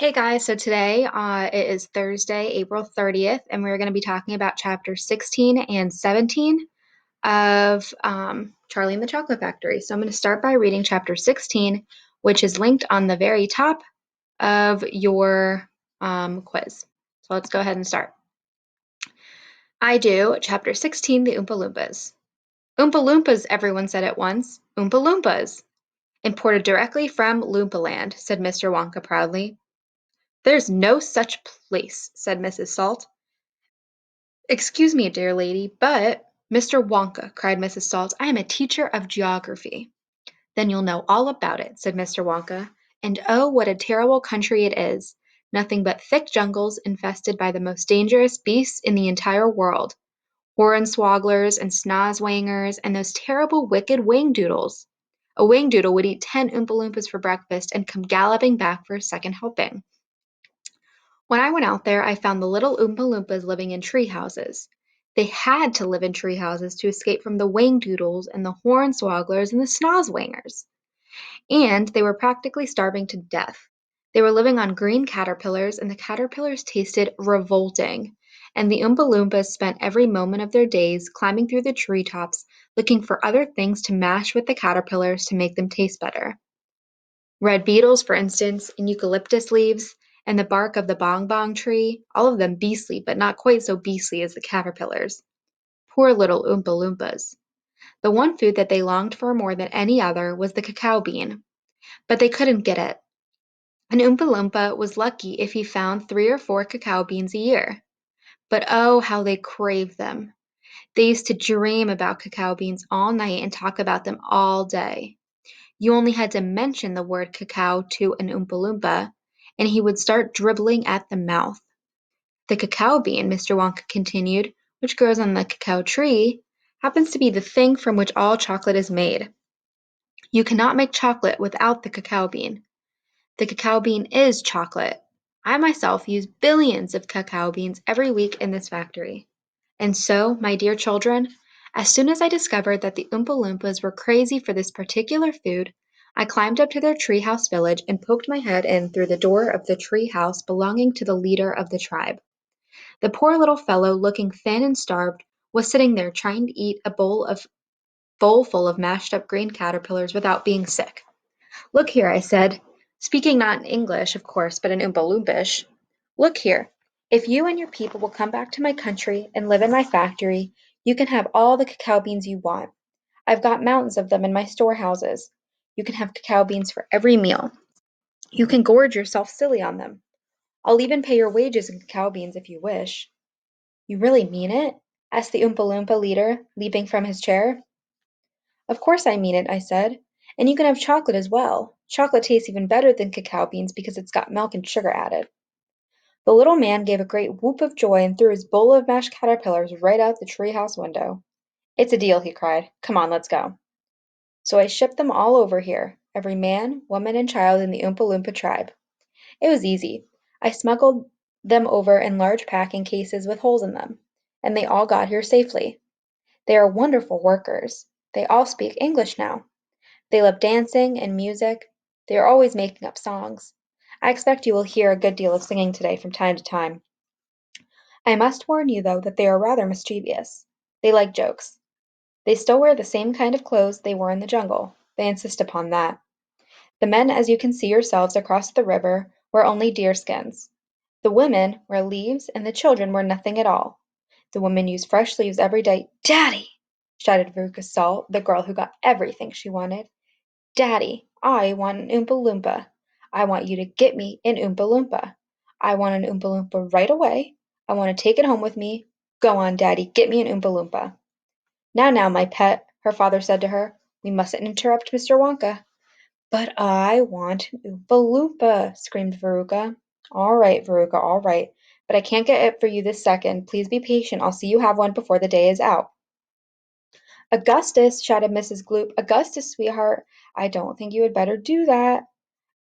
Hey guys, so today it is Thursday, April 30th, and we're going to be talking about chapter 16 and 17 of Charlie and the Chocolate Factory. So I'm going to start by reading chapter 16, which is linked on the very top of your quiz. So let's go ahead and start. I do chapter 16, the Oompa Loompas. Oompa Loompas, everyone said at once. Oompa Loompas. Imported directly from Loompaland, said Mr. Wonka proudly. There's no such place, said Mrs. Salt. Excuse me, dear lady, but Mr. Wonka, cried Mrs. Salt, I am a teacher of geography. Then you'll know all about it, said Mr. Wonka. And oh, what a terrible country it is. Nothing but thick jungles infested by the most dangerous beasts in the entire world. Hornswogglers and snozwangers and those terrible wicked wingdoodles. A wingdoodle would eat 10 Oompa Loompas for breakfast and come galloping back for a second helping. When I went out there, I found the little Oompa Loompas living in tree houses. They had to live in tree houses to escape from the Wangdoodles and the Hornswogglers and the Snozwangers. And they were practically starving to death. They were living on green caterpillars, and the caterpillars tasted revolting. And the Oompa Loompas spent every moment of their days climbing through the treetops, looking for other things to mash with the caterpillars to make them taste better. Red beetles, for instance, and eucalyptus leaves, and the bark of the bong bong tree, all of them beastly, but not quite so beastly as the caterpillars. Poor little Oompa Loompas. The one food that they longed for more than any other was the cacao bean, but they couldn't get it. An Oompa Loompa was lucky if he found 3 or 4 cacao beans a year. But oh, how they craved them. They used to dream about cacao beans all night and talk about them all day. You only had to mention the word cacao to an Oompa Loompa, and he would start dribbling at the mouth. The cacao bean, Mr. Wonka continued, which grows on the cacao tree, happens to be the thing from which all chocolate is made. You cannot make chocolate without the cacao bean. The cacao bean is chocolate. I myself use billions of cacao beans every week in this factory. And so, my dear children, as soon as I discovered that the Oompa Loompas were crazy for this particular food, I climbed up to their treehouse village and poked my head in through the door of the tree house belonging to the leader of the tribe. The poor little fellow, looking thin and starved, was sitting there trying to eat a bowl full of mashed up green caterpillars without being sick. Look here, I said, speaking not in English, of course, but in Oompa Loompish. Look here, if you and your people will come back to my country and live in my factory, you can have all the cacao beans you want. I've got mountains of them in my storehouses. You can have cacao beans for every meal. You can gorge yourself silly on them. I'll even pay your wages in cacao beans if you wish. You really mean it? Asked the Oompa Loompa leader, leaping from his chair. Of course I mean it, I said. And you can have chocolate as well. Chocolate tastes even better than cacao beans because it's got milk and sugar added. The little man gave a great whoop of joy and threw his bowl of mashed caterpillars right out the treehouse window. It's a deal, he cried. Come on, let's go. So I shipped them all over here, every man, woman, and child in the Oompa Loompa tribe. It was easy. I smuggled them over in large packing cases with holes in them, and they all got here safely. They are wonderful workers. They all speak English now. They love dancing and music. They are always making up songs. I expect you will hear a good deal of singing today from time to time. I must warn you, though, that they are rather mischievous. They like jokes. They still wear the same kind of clothes they wore in the jungle. They insist upon that. The men, as you can see yourselves across the river, wear only deerskins. The women wear leaves, and the children wear nothing at all. The women use fresh leaves every day. Daddy! Shouted Veruca Salt, the girl who got everything she wanted. Daddy, I want an Oompa Loompa. I want you to get me an Oompa Loompa. I want an Oompa Loompa right away. I want to take it home with me. Go on, Daddy, get me an Oompa Loompa. Now, my pet, her father said to her, we mustn't interrupt Mr. Wonka. But I want an Oompa Loompa, screamed Veruca. All right, Veruca, all right. But I can't get it for you this second. Please be patient. I'll see you have one before the day is out. Augustus, shouted Mrs. Gloop. Augustus, sweetheart, I don't think you had better do that.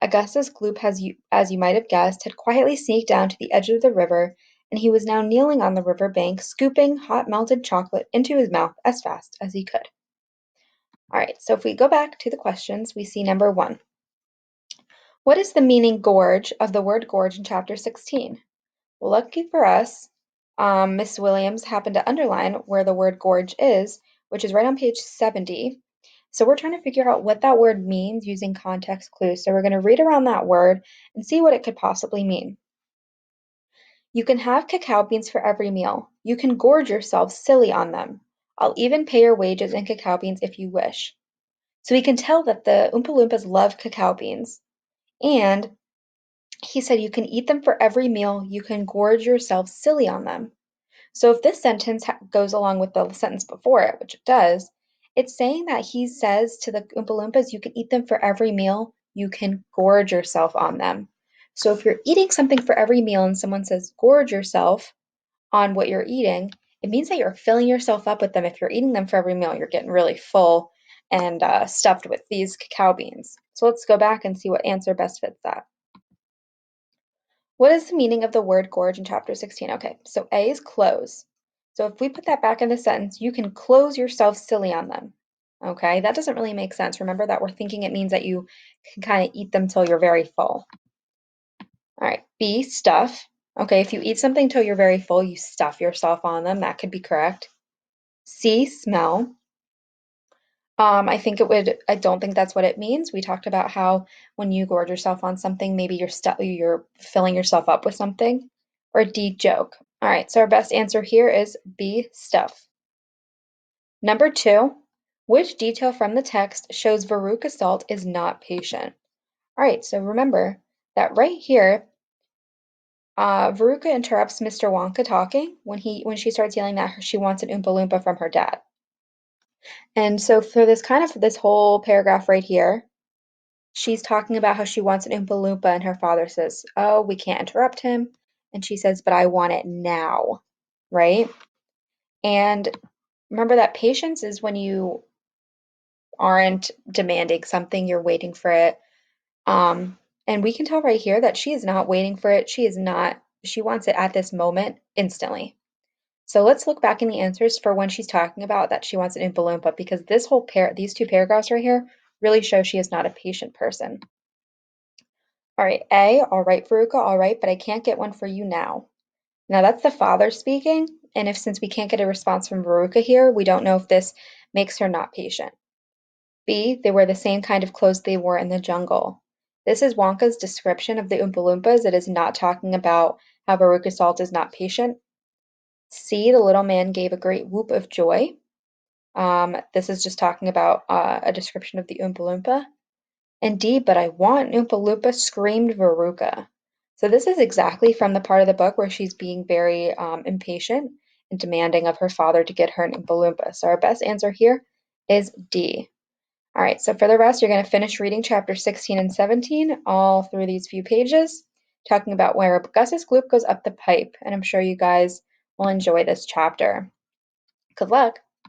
Augustus Gloop, as you might have guessed, had quietly sneaked down to the edge of the river, and he was now kneeling on the river bank, scooping hot melted chocolate into his mouth as fast as he could. All right, so if we go back to the questions, we see number 1. What is the meaning gorge of the word gorge in chapter 16? Well, lucky for us, Miss Williams happened to underline where the word gorge is, which is right on page 70. So we're trying to figure out what that word means using context clues. So we're going to read around that word and see what it could possibly mean. You can have cacao beans for every meal. You can gorge yourself silly on them. I'll even pay your wages in cacao beans if you wish. So we can tell that the Oompa Loompas love cacao beans. And he said you can eat them for every meal. You can gorge yourself silly on them. So if this sentence goes along with the sentence before it, which it does, it's saying that he says to the Oompa Loompas, you can eat them for every meal. You can gorge yourself on them. So if you're eating something for every meal and someone says gorge yourself on what you're eating, it means that you're filling yourself up with them. If you're eating them for every meal, you're getting really full and stuffed with these cacao beans. So let's go back and see what answer best fits that. What is the meaning of the word gorge in chapter 16? Okay, so A is close. So if we put that back in the sentence, you can close yourself silly on them. Okay, that doesn't really make sense. Remember that we're thinking it means that you can kind of eat them till you're very full. All right, B, stuff. Okay, if you eat something till you're very full, you stuff yourself on them. That could be correct. C, smell. I don't think that's what it means. We talked about how when you gorge yourself on something, maybe you're filling yourself up with something. Or D, joke. All right, so our best answer here is B, stuff. Number 2, which detail from the text shows Veruca Salt is not patient? All right, so remember that right here, Veruca interrupts Mr. Wonka talking when she starts yelling that she wants an Oompa Loompa from her dad. And so for this whole paragraph right here, she's talking about how she wants an Oompa Loompa, and her father says, "Oh, we can't interrupt him." And she says, "But I want it now," right? And remember that patience is when you aren't demanding something, you're waiting for it. And we can tell right here that she is not waiting for it. She wants it at this moment instantly. So let's look back in the answers for when she's talking about that she wants an Oompa Loompa, because these two paragraphs right here really show she is not a patient person. All right, A, all right, Veruca, all right, but I can't get one for you now. Now that's the father speaking, and since we can't get a response from Veruca here, we don't know if this makes her not patient. B, they wear the same kind of clothes they wore in the jungle. This is Wonka's description of the Oompa Loompas. It is not talking about how Veruca Salt is not patient. C, the little man gave a great whoop of joy. This is just talking about a description of the Oompa Loompa. And D, but I want Oompa Loompa, screamed Veruca. So this is exactly from the part of the book where she's being very impatient and demanding of her father to get her an Oompa Loompa. So our best answer here is D. All right, so for the rest, you're going to finish reading chapter 16 and 17 all through these few pages, talking about where Gus's Gloop goes up the pipe. And I'm sure you guys will enjoy this chapter. Good luck.